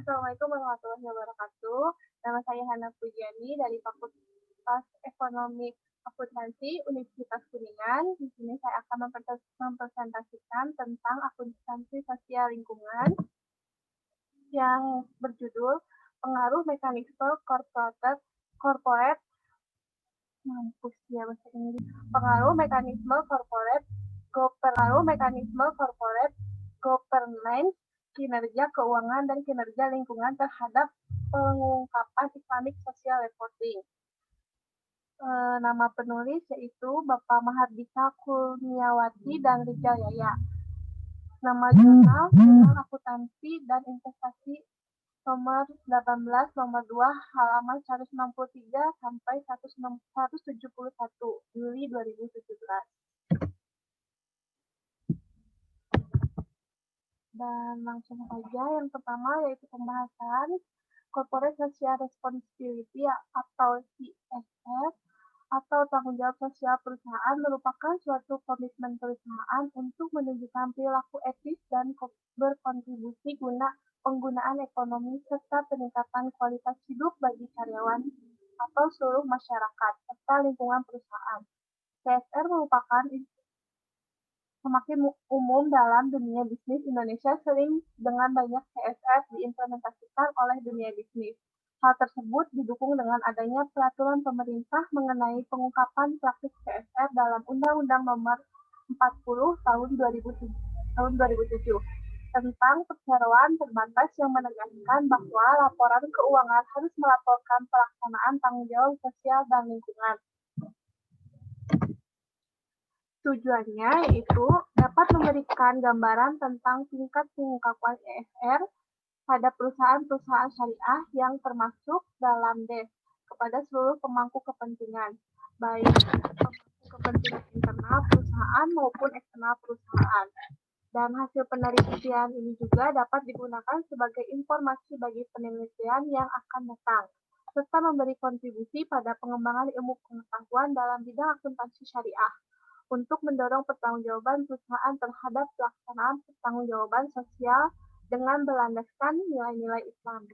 Assalamualaikum warahmatullahi wabarakatuh. Nama saya Hana Pujiani dari Fakultas Ekonomi Akuntansi Universitas Kuningan. Di sini saya akan mempresentasikan tentang akuntansi sosial lingkungan yang berjudul Pengaruh Mekanisme Corporate mampus ya bahasa Inggris. Pengaruh mekanisme corporate governance, kinerja keuangan dan kinerja lingkungan terhadap pengungkapan Islamic Social Reporting. Nama penulis yaitu Bapak Mahardika Kurniawati dan Rijal Yaya. Nama jurnal Akuntansi dan Investasi nomor 18 nomor 2 halaman 163 sampai 171 Juli 2017. Dan langsung saja yang pertama yaitu pembahasan Corporate Social Responsibility atau CSR atau tanggung jawab sosial perusahaan merupakan suatu komitmen perusahaan untuk menunjukkan perilaku etis dan berkontribusi guna penggunaan ekonomi serta peningkatan kualitas hidup bagi karyawan atau seluruh masyarakat serta lingkungan perusahaan. CSR merupakan semakin umum dalam dunia bisnis. Indonesia sering dengan banyak CSR diimplementasikan oleh dunia bisnis. Hal tersebut didukung dengan adanya peraturan pemerintah mengenai pengungkapan praktik CSR dalam Undang-Undang Nomor 40 Tahun 2007 tentang perseroan terbatas yang menegaskan bahwa laporan keuangan harus melaporkan pelaksanaan tanggung jawab sosial dan lingkungan. Tujuannya yaitu dapat memberikan gambaran tentang tingkat pengungkapan CSR pada perusahaan-perusahaan syariah yang termasuk dalam DES kepada seluruh pemangku kepentingan, baik pemangku kepentingan internal perusahaan maupun eksternal perusahaan. Dan hasil penelitian ini juga dapat digunakan sebagai informasi bagi penelitian yang akan datang, serta memberi kontribusi pada pengembangan ilmu pengetahuan dalam bidang akuntansi syariah untuk mendorong pertanggungjawaban perusahaan terhadap pelaksanaan pertanggungjawaban sosial dengan berlandaskan nilai-nilai Islam.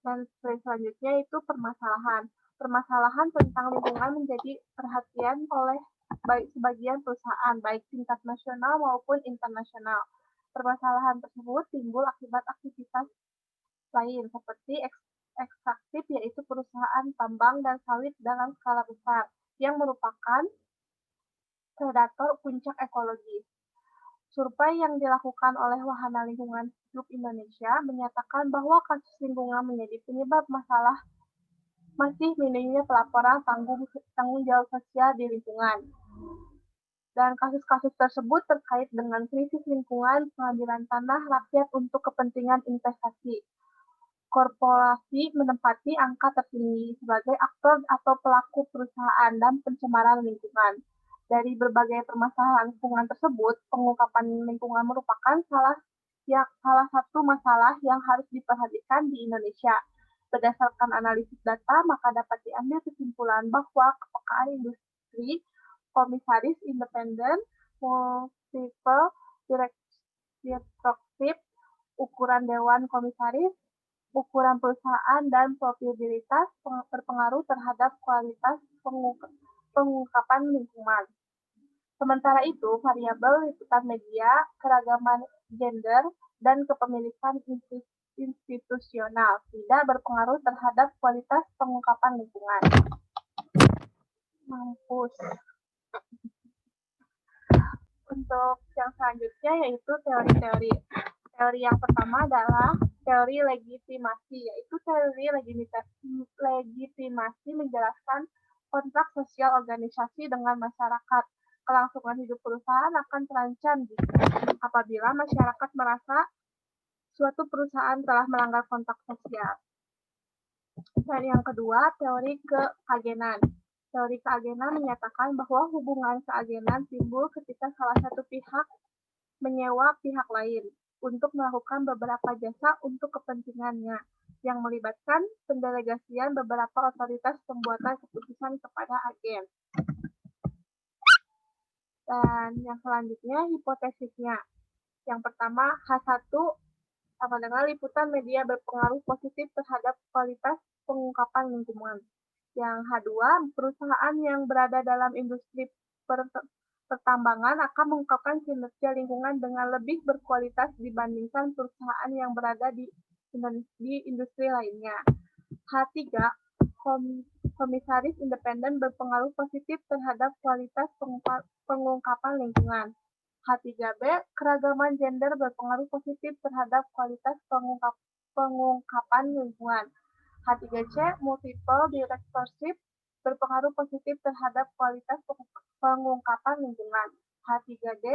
Dan selanjutnya itu permasalahan. Permasalahan tentang lingkungan menjadi perhatian oleh baik sebagian perusahaan, baik tingkat nasional maupun internasional. Permasalahan tersebut timbul akibat aktivitas lain seperti ekstraktif, yaitu perusahaan tambang dan sawit dalam skala besar yang merupakan predator puncak ekologi. Survei yang dilakukan oleh Wahana Lingkungan Hidup Indonesia menyatakan bahwa kasus lingkungan menjadi penyebab masalah masih minimnya pelaporan tanggung jawab sosial di lingkungan. Dan kasus-kasus tersebut terkait dengan krisis lingkungan, pengambilan tanah rakyat untuk kepentingan investasi. Korporasi menempati angka tertinggi sebagai aktor atau pelaku perusahaan dan pencemaran lingkungan. Dari berbagai permasalahan lingkungan tersebut, pengungkapan lingkungan merupakan salah satu masalah yang harus diperhatikan di Indonesia. Berdasarkan analisis data, maka dapat diambil kesimpulan bahwa kepekaan industri, komisaris independen, multiple directorship, ukuran dewan komisaris, ukuran perusahaan, dan probabilitas berpengaruh terhadap kualitas pengungkapan lingkungan. Sementara itu, variabel liputan media, keragaman gender, dan kepemilikan institusional tidak berpengaruh terhadap kualitas pengungkapan lingkungan. Mampus. Untuk yang selanjutnya yaitu teori-teori. Teori yang pertama adalah teori legitimasi, yaitu teori legitimasi menjelaskan kontrak sosial organisasi dengan masyarakat. Kelangsungan hidup perusahaan akan terancam apabila masyarakat merasa suatu perusahaan telah melanggar kontrak sosial. Dan yang kedua, teori keagenan. Teori keagenan menyatakan bahwa hubungan keagenan timbul ketika salah satu pihak menyewa pihak lain untuk melakukan beberapa jasa untuk kepentingannya, yang melibatkan pendelegasian beberapa otoritas pembuatan keputusan kepada agen. Dan yang selanjutnya hipotesisnya. Yang pertama, H1 sama dengan liputan media berpengaruh positif terhadap kualitas pengungkapan lingkungan. Yang kedua, perusahaan yang berada dalam industri pertambangan akan mengungkapkan kinerja lingkungan dengan lebih berkualitas dibandingkan perusahaan yang berada di industri lainnya. H3, komisaris independen berpengaruh positif terhadap kualitas pengungkapan lingkungan. H3B, keragaman gender berpengaruh positif terhadap kualitas pengungkapan lingkungan. H3C, multiple directorship berpengaruh positif terhadap kualitas pengungkapan lingkungan. H3D,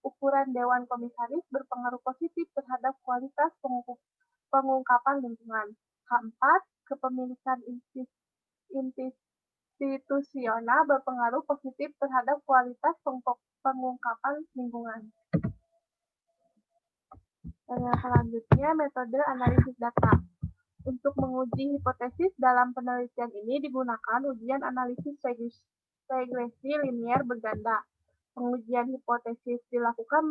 ukuran Dewan Komisaris berpengaruh positif terhadap kualitas pengungkapan lingkungan. H4, kepemilikan institusional berpengaruh positif terhadap kualitas pengungkapan lingkungan. Dan yang selanjutnya, metode analisis data. Untuk menguji hipotesis dalam penelitian ini digunakan ujian analisis regresi linier berganda. Pengujian hipotesis dilakukan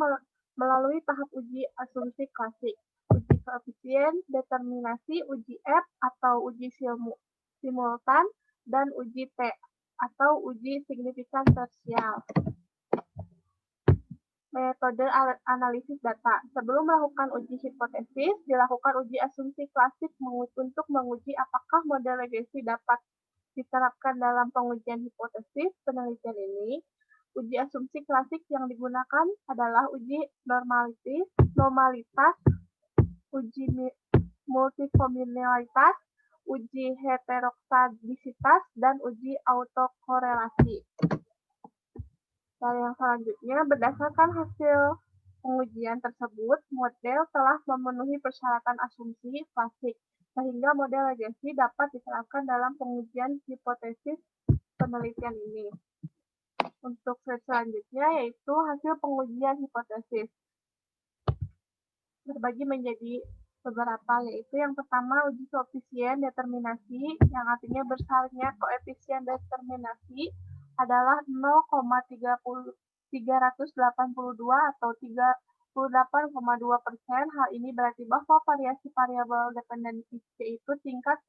melalui tahap uji asumsi klasik, uji koefisien, determinasi, uji F atau uji simultan, dan uji T atau uji signifikan tersial. Metode analisis data. Sebelum melakukan uji hipotesis, dilakukan uji asumsi klasik untuk menguji apakah model regresi dapat diterapkan dalam pengujian hipotesis penelitian ini. Uji asumsi klasik yang digunakan adalah uji normalitas, uji multifominalitas, uji heteroskedasitas, dan uji autokorelasi. Dan yang selanjutnya, berdasarkan hasil pengujian tersebut, model telah memenuhi persyaratan asumsi klasik, sehingga model regresi dapat diterapkan dalam pengujian hipotesis penelitian ini. Untuk slide selanjutnya, yaitu hasil pengujian hipotesis. Terbagi menjadi beberapa, yaitu yang pertama uji koefisien determinasi, yang artinya besarnya koefisien determinasi adalah 0,382 atau 38,2%. Hal ini berarti bahwa variasi variabel dependensi yaitu tingkat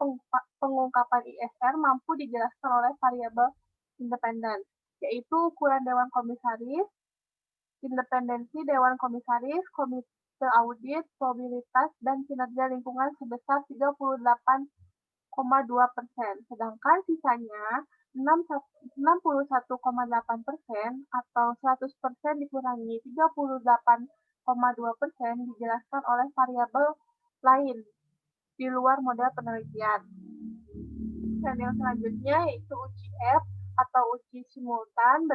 pengungkapan ISR mampu dijelaskan oleh variabel independen, yaitu ukuran Dewan Komisaris, independensi Dewan Komisaris, komite audit, probabilitas, dan kinerja lingkungan sebesar 38,2%. Sedangkan sisanya 61,8% atau 100% dikurangi 38,2% dijelaskan oleh variabel lain di luar model penelitian. Dan yang selanjutnya yaitu uji F atau uji simultan.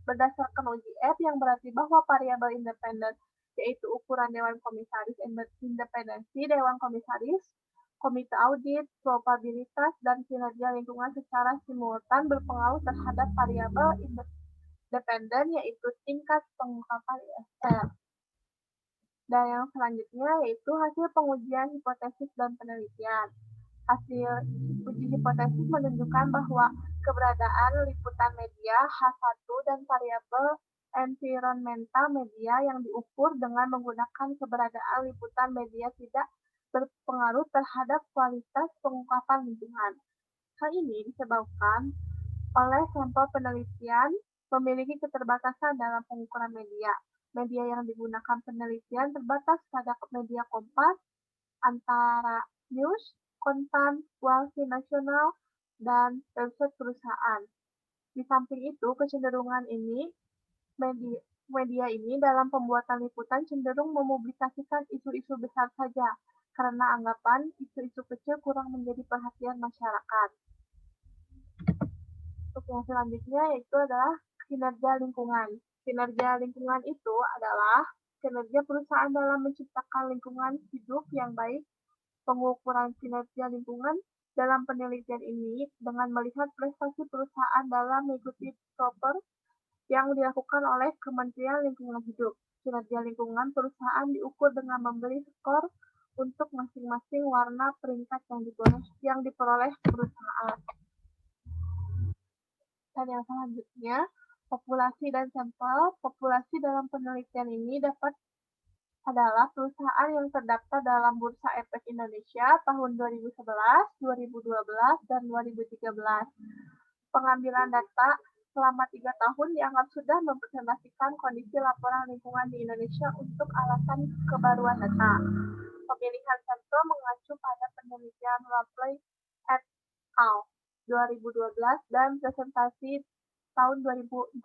Berdasarkan uji F yang berarti bahwa variabel independen yaitu ukuran Dewan Komisaris, independensi Dewan Komisaris, komite audit, probabilitas, dan kinerja lingkungan secara simultan berpengaruh terhadap variabel independen yaitu tingkat pengungkapan ISR. Dan yang selanjutnya yaitu hasil pengujian hipotesis dan penelitian. Hasil uji hipotesis menunjukkan bahwa keberadaan liputan media H1 dan variabel environmental media yang diukur dengan menggunakan keberadaan liputan media tidak berpengaruh terhadap kualitas pengungkapan lingkungan. Hal ini disebabkan oleh sampel penelitian memiliki keterbatasan dalam pengukuran media. Media yang digunakan penelitian terbatas pada media kompas, antara news, kontan, walsi nasional, dan website perusahaan. Di samping itu, kecenderungan ini, media ini dalam pembuatan liputan cenderung mepublikasikan isu-isu besar saja, karena anggapan isu-isu kecil kurang menjadi perhatian masyarakat. Untuk yang selanjutnya yaitu adalah kinerja lingkungan. Kinerja lingkungan itu adalah kinerja perusahaan dalam menciptakan lingkungan hidup yang baik. Pengukuran kinerja lingkungan dalam penelitian ini dengan melihat prestasi perusahaan dalam mengikuti proper yang dilakukan oleh Kementerian Lingkungan Hidup. Kinerja lingkungan perusahaan diukur dengan memberi skor untuk masing-masing warna peringkat yang diperoleh perusahaan. Dan yang selanjutnya, populasi dan sampel. Populasi dalam penelitian ini dapat adalah perusahaan yang terdaftar dalam Bursa Efek Indonesia tahun 2011, 2012, dan 2013. Pengambilan data selama 3 tahun dianggap sudah mempresentasikan kondisi laporan lingkungan di Indonesia untuk alasan kebaruan data. Pemilihan sampel mengacu pada penelitian Rapley et al. 2012 dan presentasi tahun 2014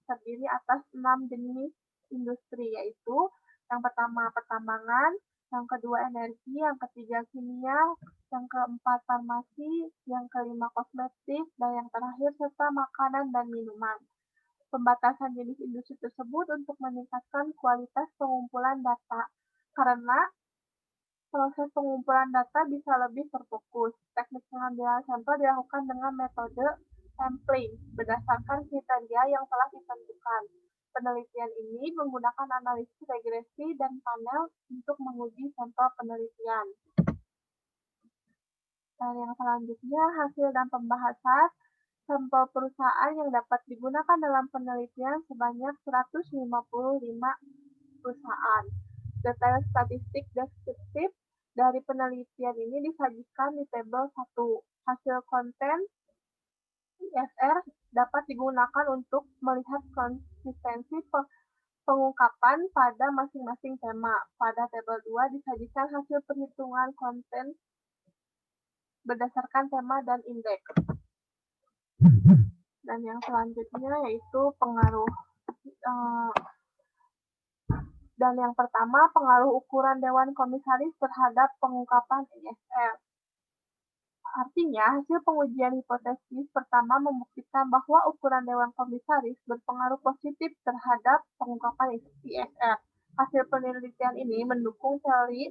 terdiri atas 6 jenis industri, yaitu yang pertama pertambangan, yang kedua energi, yang ketiga kimia, yang keempat farmasi, yang kelima kosmetik, dan yang terakhir serta makanan dan minuman. Pembatasan jenis industri tersebut untuk meningkatkan kualitas pengumpulan data, karena proses pengumpulan data bisa lebih terfokus. Teknik pengambilan sampel dilakukan dengan metode sampling berdasarkan kriteria yang telah ditentukan. Penelitian ini menggunakan analisis regresi dan panel untuk menguji sampel penelitian. Dan yang selanjutnya, hasil dan pembahasan sampel perusahaan yang dapat digunakan dalam penelitian sebanyak 155 perusahaan. Detail statistik deskriptif dari penelitian ini disajikan di tabel 1. Hasil konten IFR dapat digunakan untuk melihat konsistensi pengungkapan pada masing-masing tema. Pada tabel 2 disajikan hasil perhitungan konten berdasarkan tema dan indeks. Dan yang selanjutnya yaitu pengaruh. Dan yang pertama, pengaruh ukuran Dewan Komisaris terhadap pengungkapan IFR. Artinya, hasil pengujian hipotesis pertama membuktikan bahwa ukuran Dewan Komisaris berpengaruh positif terhadap pengungkapan IFR. Hasil penelitian ini mendukung teori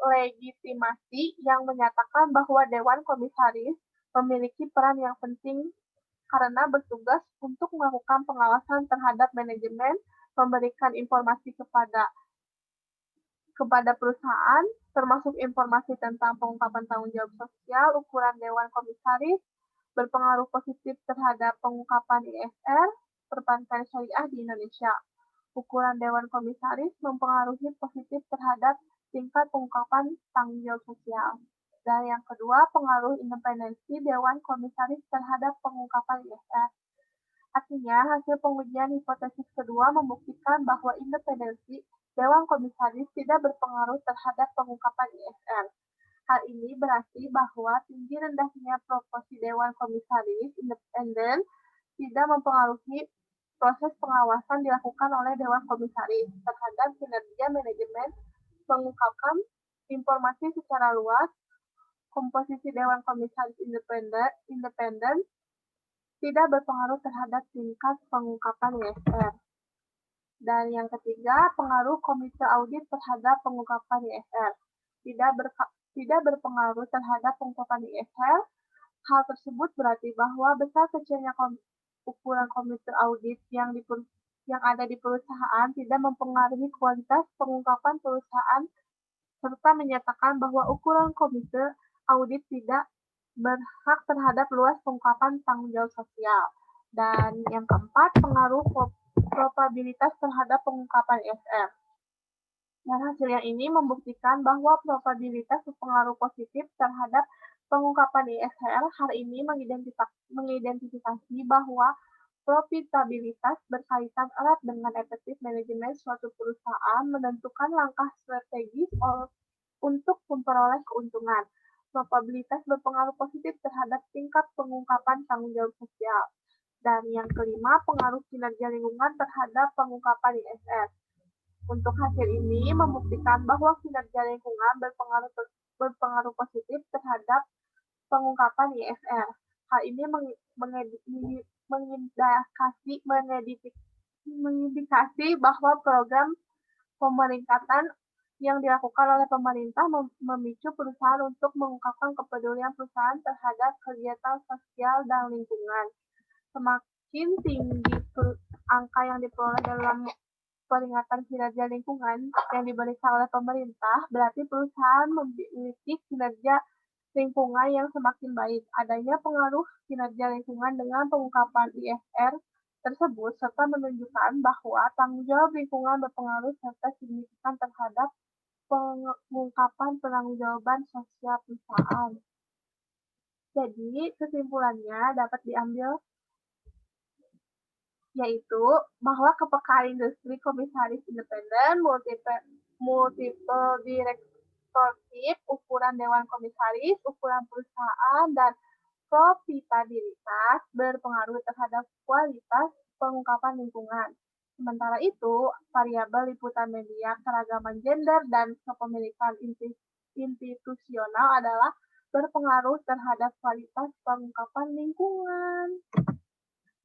legitimasi yang menyatakan bahwa Dewan Komisaris memiliki peran yang penting karena bertugas untuk melakukan pengawasan terhadap manajemen, memberikan informasi kepada perusahaan, termasuk informasi tentang pengungkapan tanggung jawab sosial. Ukuran Dewan Komisaris berpengaruh positif terhadap pengungkapan IFR perbankan syariah di Indonesia. Ukuran Dewan Komisaris mempengaruhi positif terhadap tingkat pengungkapan tanggung jawab sosial. Dan yang kedua, pengaruh independensi Dewan Komisaris terhadap pengungkapan IFR. Artinya, hasil pengujian hipotesis kedua membuktikan bahwa independensi Dewan Komisaris tidak berpengaruh terhadap pengungkapan IFR. Hal ini berarti bahwa tinggi rendahnya proporsi Dewan Komisaris independen tidak mempengaruhi proses pengawasan dilakukan oleh Dewan Komisaris terhadap kinerja manajemen, mengungkapkan informasi secara luas. Komposisi Dewan Komisaris independen tidak berpengaruh terhadap tingkat pengungkapan IFR. Dan yang ketiga, pengaruh Komite Audit terhadap pengungkapan IFR. Tidak berpengaruh terhadap pengungkapan IFR. Hal tersebut berarti bahwa besar kecilnya ukuran Komite Audit yang ada di perusahaan tidak mempengaruhi kualitas pengungkapan perusahaan, serta menyatakan bahwa ukuran Komite Audit tidak berhak terhadap luas pengungkapan tanggung jawab sosial. Dan yang keempat, pengaruh probabilitas terhadap pengungkapan IFR. Dan hasil yang ini membuktikan bahwa probabilitas berpengaruh positif terhadap pengungkapan IFR. Hal ini mengidentifikasi bahwa profitabilitas berkaitan erat dengan efektif manajemen suatu perusahaan menentukan langkah strategis untuk memperoleh keuntungan. Probabilitas berpengaruh positif terhadap tingkat pengungkapan tanggung jawab sosial. Dan yang kelima, pengaruh kinerja lingkungan terhadap pengungkapan IFR. Untuk hasil ini membuktikan bahwa kinerja lingkungan berpengaruh positif terhadap pengungkapan IFR. Hal ini mengindikasi bahwa program pemeringkatan yang dilakukan oleh pemerintah memicu perusahaan untuk mengungkapkan kepedulian perusahaan terhadap kegiatan sosial dan lingkungan. Semakin tinggi angka yang diperoleh dalam peringatan kinerja lingkungan yang diberikan oleh pemerintah, berarti perusahaan memiliki kinerja lingkungan yang semakin baik. Adanya pengaruh kinerja lingkungan dengan pengungkapan IFR tersebut serta menunjukkan bahwa tanggung jawab lingkungan berpengaruh serta signifikan terhadap pengungkapan penanggung-jawaban sosial perusahaan. Jadi, kesimpulannya dapat diambil yaitu bahwa kepekaan industri komisaris independen, multiple direktorship, ukuran dewan komisaris, ukuran perusahaan, dan profitabilitas berpengaruh terhadap kualitas pengungkapan lingkungan. Sementara itu, variabel liputan media, keragaman gender, dan kepemilikan institusional adalah berpengaruh terhadap kualitas pengungkapan lingkungan.